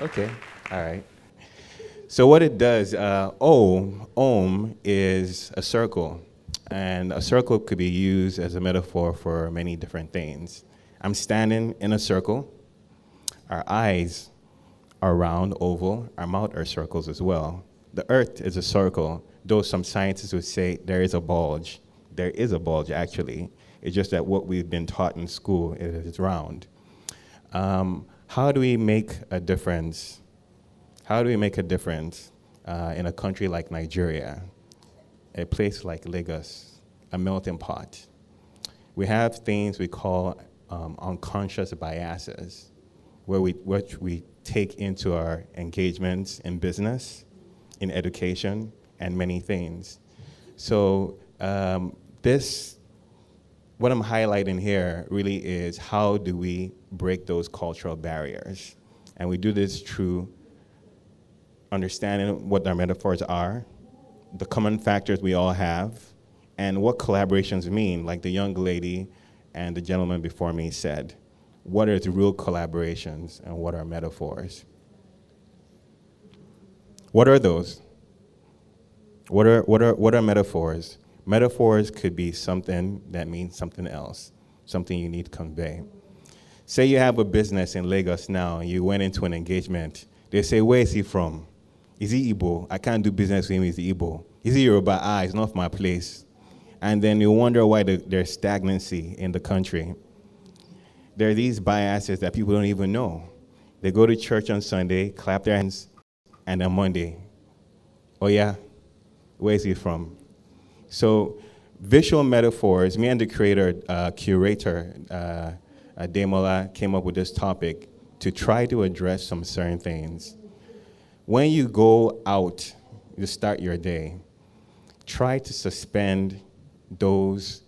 Okay, all right. So what it does, Om is a circle, and a circle could be used as a metaphor for many different things. I'm standing in a circle. Our eyes are round, oval. Our mouth are circles as well. The earth is a circle, though some scientists would say there is a bulge. There is a bulge, actually. It's just that what we've been taught in school is round. How do we make a difference? How do we make a difference in a country like Nigeria, a place like Lagos, a melting pot? We have things we call unconscious biases, which we take into our engagements in business, in education, and many things. So what I'm highlighting here really is how do we break those cultural barriers? And we do this through understanding what our metaphors are, the common factors we all have, and what collaborations mean, like the young lady and the gentleman before me said. What are the real collaborations and what are metaphors? What are those? What are metaphors? Metaphors could be something that means something else, something you need to convey. Say you have a business in Lagos now, and you went into an engagement. They say, where is he from? Is he Igbo? I can't do business with him, he's Igbo. Is he Yoruba? It's not my place. And then you wonder why there's stagnancy in the country. There are these biases that people don't even know. They go to church on Sunday, clap their hands, and on Monday, oh yeah, where is he from? So visual metaphors, me and the curator, Ade came up with this topic to try to address some certain things. When you go out to start your day, try to suspend those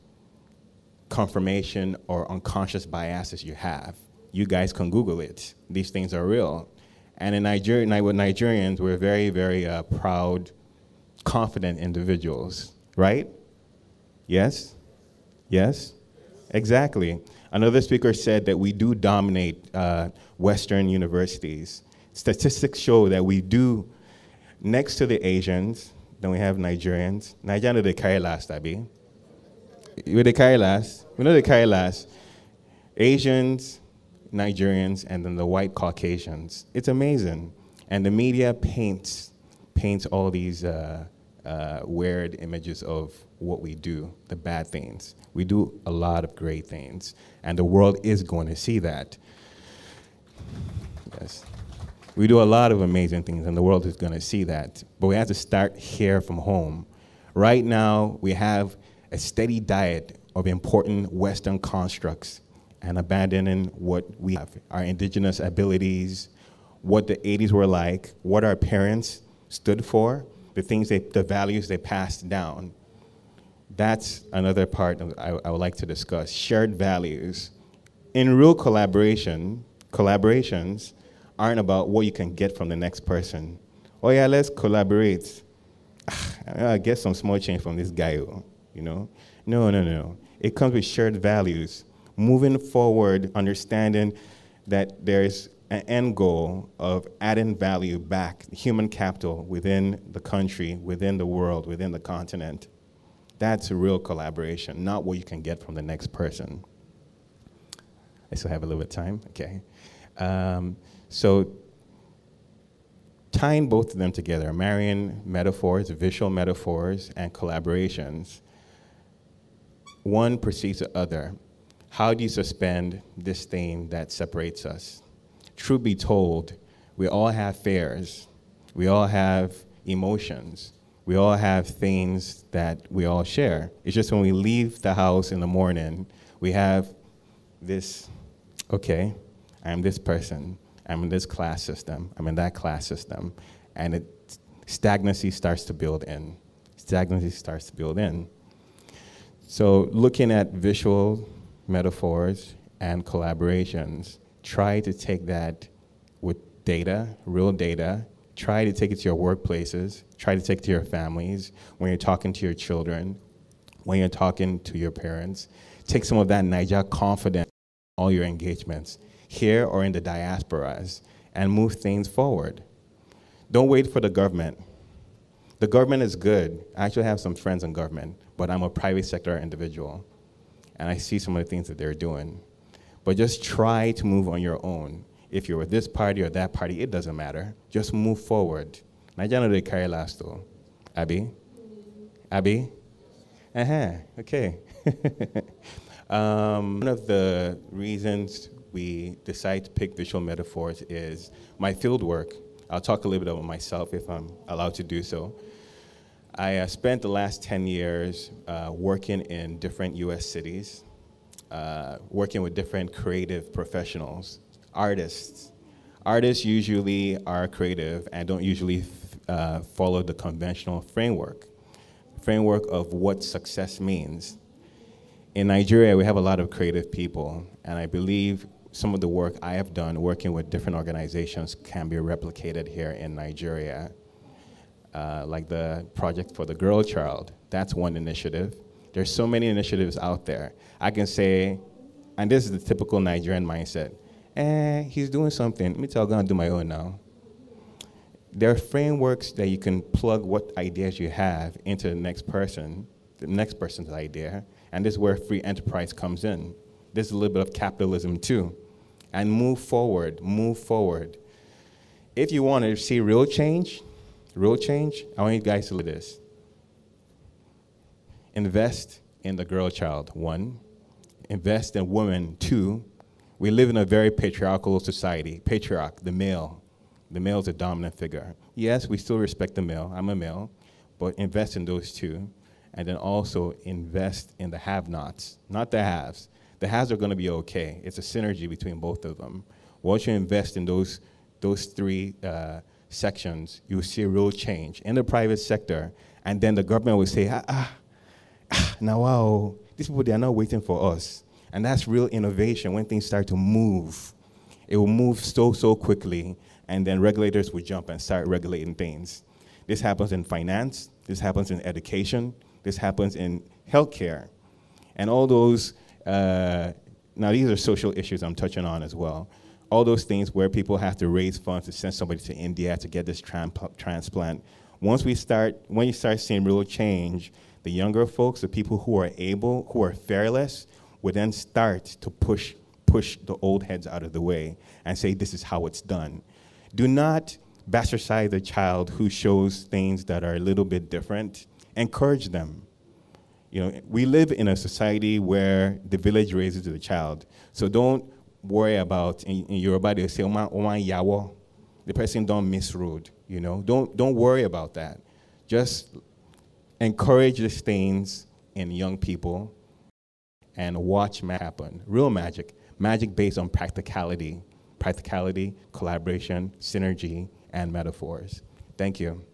confirmation or unconscious biases you have. You guys can Google it. These things are real. And in Nigeria, with Nigerians, we're very, very proud, confident individuals, right? Yes? Yes? Exactly. Another speaker said that we do dominate Western universities. Statistics show that we do, next to the Asians, then we have Nigerians. Nigerians, they carry last, Abi. They carry last. We know they carry last. Asians, Nigerians, and then the white Caucasians. It's amazing. And the media paints all these weird images of what we do, the bad things. We do a lot of great things, and the world is going to see that. Yes. We do a lot of amazing things, and the world is going to see that. But we have to start here from home. Right now, we have a steady diet of important Western constructs and abandoning what we have, our indigenous abilities, what the 80s were like, what our parents stood for, the values they passed down. That's another part I would like to discuss, shared values. In real collaborations aren't about what you can get from the next person. Oh yeah, let's collaborate. I get some small change from this guy, you know? No. It comes with shared values. Moving forward, understanding that there's an end goal of adding value back, human capital within the country, within the world, within the continent. That's a real collaboration, not what you can get from the next person. I still have a little bit of time, okay. So tying both of them together, marrying metaphors, visual metaphors, and collaborations, one precedes the other. How do you suspend this thing that separates us? Truth be told, we all have fears. We all have emotions. We all have things that we all share. It's just when we leave the house in the morning, we have this, okay, I'm this person. I'm in this class system. I'm in that class system. And stagnancy starts to build in. Stagnancy starts to build in. So looking at visual metaphors and collaborations, try to take that with data, real data, try to take it to your workplaces, try to take it to your families, when you're talking to your children, when you're talking to your parents. Take some of that Niger confidence in all your engagements, here or in the diasporas, and move things forward. Don't wait for the government. The government is good. I actually have some friends in government, but I'm a private sector individual, and I see some of the things that they're doing. But just try to move on your own. If you're with this party or that party, it doesn't matter. Just move forward. Nigeria they carry last though. Abby? Abby? Okay. One of the reasons we decide to pick visual metaphors is my field work. I'll talk a little bit about myself if I'm allowed to do so. I spent the last 10 years working in different US cities, working with different creative professionals, artists. Artists usually are creative and don't usually follow the conventional framework of what success means. In Nigeria, we have a lot of creative people, and I believe some of the work I have done working with different organizations can be replicated here in Nigeria. Like the project for the girl child, that's one initiative. There's so many initiatives out there. I can say, and this is the typical Nigerian mindset, he's doing something, let me tell you, I'm gonna do my own now. There are frameworks that you can plug what ideas you have into the next person's idea, and this is where free enterprise comes in. There's a little bit of capitalism too. And move forward, move forward. If you want to see real change, I want you guys to look at this. Invest in the girl child, 1. Invest in women, 2. We live in a very patriarchal society. Patriarch, the male. The male is a dominant figure. Yes, we still respect the male. I'm a male. But invest in those 2. And then also invest in the have-nots, not the haves. The haves are going to be okay. It's a synergy between both of them. Once you invest in those 3 sections, you will see a real change in the private sector. And then the government will say, now wow, these people, they are not waiting for us. And that's real innovation when things start to move. It will move so quickly, and then regulators will jump and start regulating things. This happens in finance, this happens in education, this happens in healthcare. And all those, now these are social issues I'm touching on as well. All those things where people have to raise funds to send somebody to India to get this transplant. When you start seeing real change, the younger folks, the people who are able, who are fearless, will then start to push the old heads out of the way and say, this is how it's done. Do not bastardize the child who shows things that are a little bit different. Encourage them. You know, we live in a society where the village raises the child. So don't worry about, in Yoruba, they say, yawo. The person don't misroad, you know. Don't worry about that. Just encourage these things in young people and watch magic happen. Real magic. Magic based on practicality, collaboration, synergy, and metaphors. Thank you.